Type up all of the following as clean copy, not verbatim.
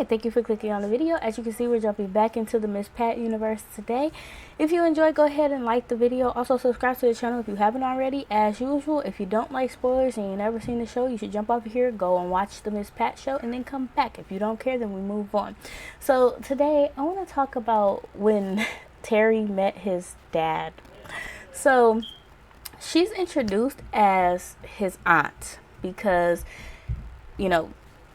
Hi, thank you for clicking on the video. As you can see, we're jumping back into the Miss Pat universe today. If you enjoyed, go ahead and like the video. Also, subscribe to the channel if you haven't already. As usual, if you don't like spoilers and you've never seen the show, you should jump off here, go and watch the Miss Pat show, and then come back. If you don't care, then we move on. So today, I want to talk about when Terry met his dad. So she's introduced as his aunt because, you know,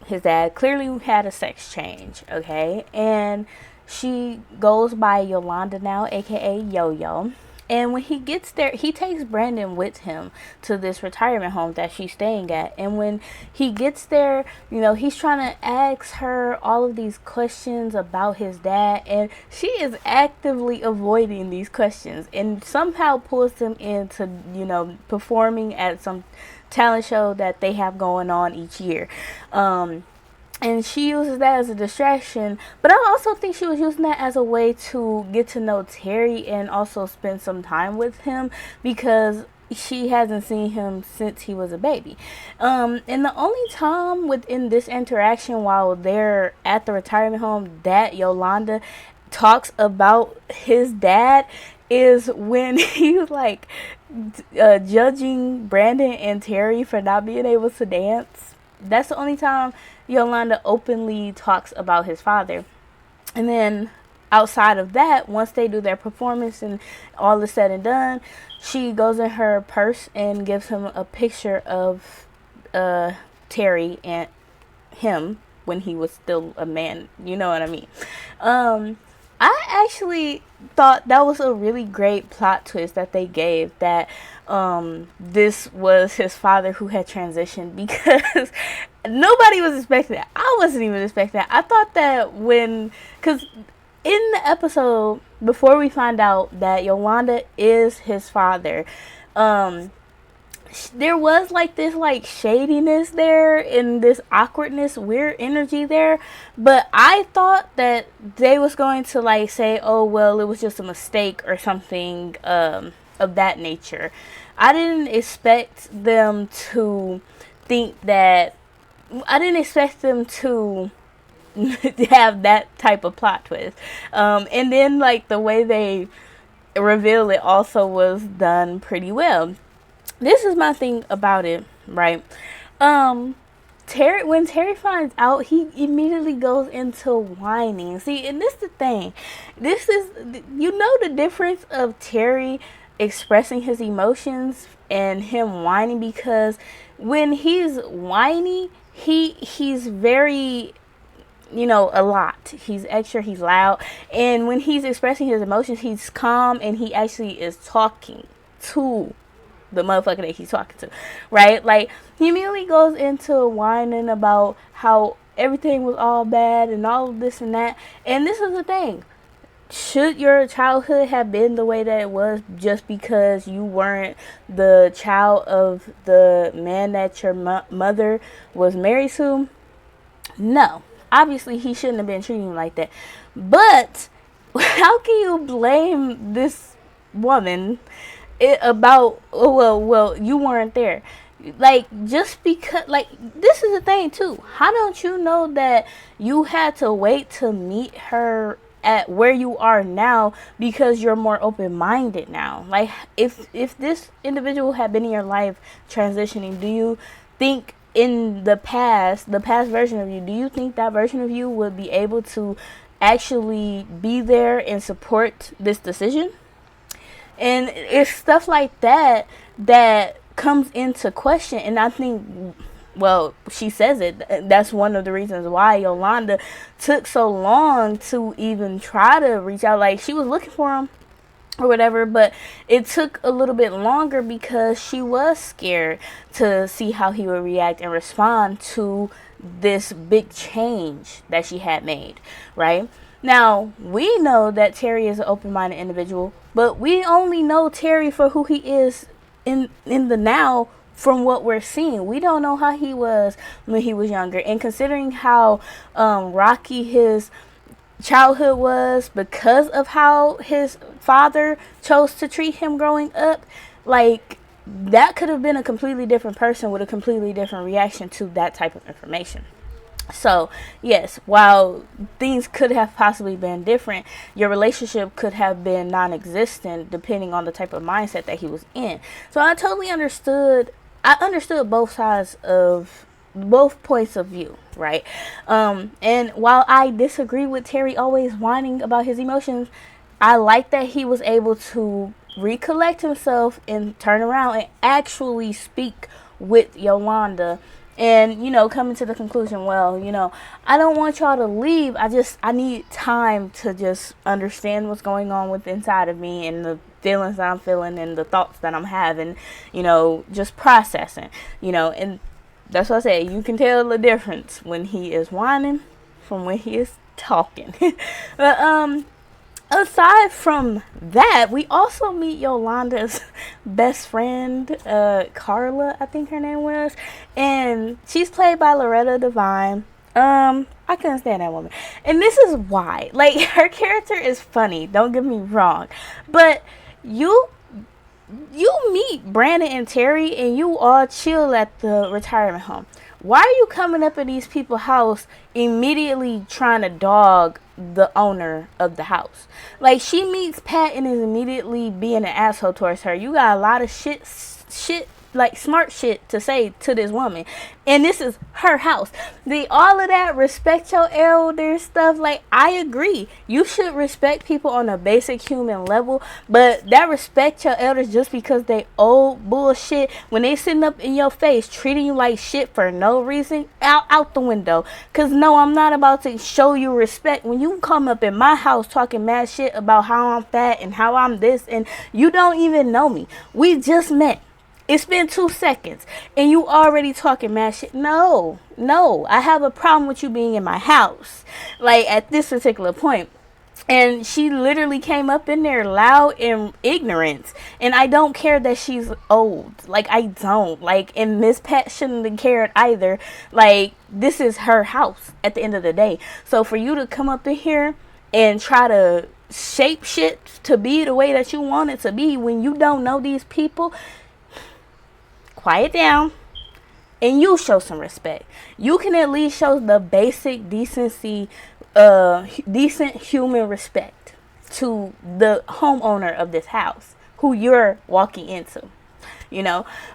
his dad clearly had a sex change, okay? And she goes by Yolanda now, aka Yo-Yo. And when he gets there, he takes Brandon with him to this retirement home that she's staying at. And when he gets there, you know, he's trying to ask her all of these questions about his dad. And she is actively avoiding these questions and somehow pulls him into, you know, performing at some talent show that they have going on each year. And she uses that as a distraction, but I also think she was using that as a way to get to know Terry and also spend some time with him because she hasn't seen him since he was a baby. And the only time within this interaction while they're at the retirement home that Yolanda talks about his dad is when he's like judging Brandon and Terry for not being able to dance. That's the only time Yolanda openly talks about his father. And then outside of that, once they do their performance and all is said and done, she goes in her purse and gives him a picture of Terry and him when he was still a man. You know what I mean? I actually thought that was a really great plot twist that they gave, that this was his father who had transitioned, because nobody was expecting that. I wasn't even expecting that. I thought that because in the episode before we find out that Yolanda is his father, there was like this like shadiness there and this awkwardness, weird energy there, but I thought that they was going to like say, oh well, it was just a mistake or something of that nature. I didn't expect them to have that type of plot twist, and then like the way they reveal it also was done pretty well. This is my thing about it, right? When Terry finds out, he immediately goes into whining. See, and this is the thing. This is, you know, the difference of Terry expressing his emotions and him whining, because when he's whiny, he's very, you know, a lot. He's extra, he's loud. And when he's expressing his emotions, he's calm and he actually is talking to the motherfucker that he's talking to, right? Like, he immediately goes into whining about how everything was all bad and all of this and that. And this is the thing. Should your childhood have been the way that it was just because you weren't the child of the man that your mother was married to? No. Obviously, he shouldn't have been treating you like that. But how can you blame this woman about, oh well you weren't there? Like, just because, like, this is the thing too, how don't you know that you had to wait to meet her at where you are now because you're more open-minded now? Like, if this individual had been in your life transitioning, do you think in the past version of you, do you think that version of you would be able to actually be there and support this decision? And it's stuff like that that comes into question. And I think, well, she says it, that's one of the reasons why Yolanda took so long to even try to reach out. Like, she was looking for him or whatever, but it took a little bit longer because she was scared to see how he would react and respond to this big change that she had made, right? Now, we know that Terry is an open-minded individual, but we only know Terry for who he is in the now from what we're seeing. We don't know how he was when he was younger. And considering how rocky his childhood was because of how his father chose to treat him growing up, like, that could have been a completely different person with a completely different reaction to that type of information. So, yes, while things could have possibly been different, your relationship could have been non existent depending on the type of mindset that he was in. So, I understood both sides of both points of view, right? And while I disagree with Terry always whining about his emotions, I like that he was able to recollect himself and turn around and actually speak with Yolanda and coming to the conclusion, well, I don't want y'all to leave. I need time to just understand what's going on with inside of me and the feelings that I'm feeling and the thoughts that I'm having, just processing, and that's what I say. You can tell the difference when he is whining from when he is talking. But aside from that, we also meet Yolanda's best friend, Carla, I think her name was, and she's played by Loretta Devine. I couldn't stand that woman, and this is why. Like, her character is funny. Don't get me wrong, but you meet Brandon and Terry, and you all chill at the retirement home. Why are you coming up in these people's house immediately trying to dog the owner of the house? Like, she meets Pat and is immediately being an asshole towards her. You got a lot of shit, like smart shit to say to this woman, and this is her house. All of that respect your elders stuff, like, I agree, you should respect people on a basic human level, but that respect your elders just because they old bullshit, when they sitting up in your face treating you like shit for no reason, out the window. Cause no, I'm not about to show you respect when you come up in my house talking mad shit about how I'm fat and how I'm this, and you don't even know me. We just met. It's been 2 seconds and you already talking mad shit. No, I have a problem with you being in my house, like, at this particular point. And she literally came up in there loud and ignorant. And I don't care that she's old. Like, I don't. Like, and Miss Pat shouldn't have cared either. Like, this is her house at the end of the day. So for you to come up in here and try to shape shit to be the way that you want it to be when you don't know these people, quiet down and you show some respect. You can at least show the basic decency, decent human respect to the homeowner of this house who you're walking into,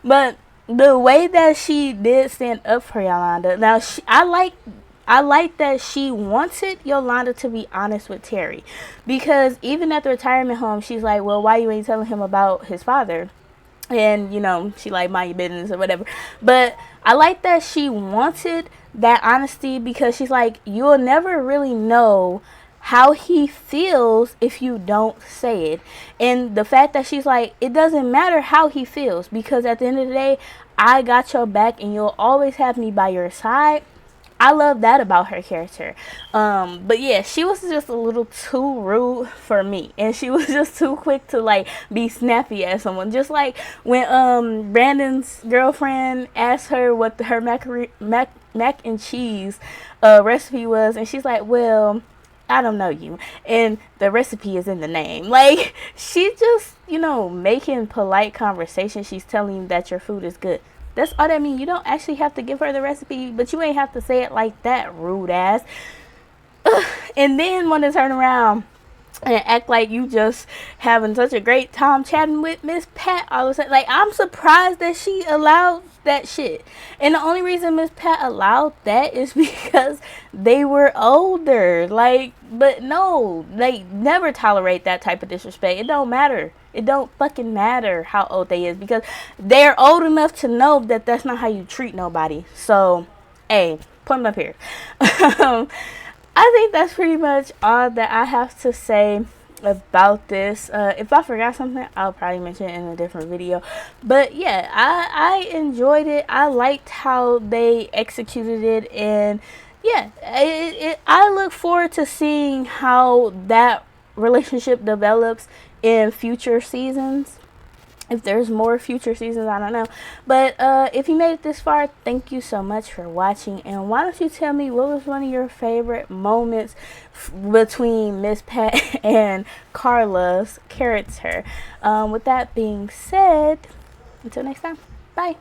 But the way that she did stand up for Yolanda, now I like that she wanted Yolanda to be honest with Terry, because even at the retirement home, she's like, well, why you ain't telling him about his father? And she like, mind your business or whatever. But I like that she wanted that honesty, because she's like, you'll never really know how he feels if you don't say it. And the fact that she's like, it doesn't matter how he feels, because at the end of the day, I got your back and you'll always have me by your side. I love that about her character. But yeah, she was just a little too rude for me, and she was just too quick to like be snappy at someone. Just like when Brandon's girlfriend asked her what her mac and cheese recipe was, and she's like, well, I don't know you, and the recipe is in the name. Like, she just, making polite conversation. She's telling you that your food is good. That's all that means. You don't actually have to give her the recipe, but you ain't have to say it like that, rude ass. And then want to turn around and act like you just having such a great time chatting with Miss Pat all of a sudden. Like, I'm surprised that she allowed that shit. And the only reason Miss Pat allowed that is because they were older. Like, but no, they never tolerate that type of disrespect. It don't matter. It don't fucking matter how old they is, because they're old enough to know that that's not how you treat nobody. So, hey, put them up here. I think that's pretty much all that I have to say about this. If I forgot something, I'll probably mention it in a different video. But yeah, I enjoyed it. I liked how they executed it, and yeah, I look forward to seeing how that relationship develops in future seasons. If there's more future seasons, I don't know. But if you made it this far, thank you so much for watching. And why don't you tell me what was one of your favorite moments between Miss Pat and Carla's character? With that being said, until next time, bye.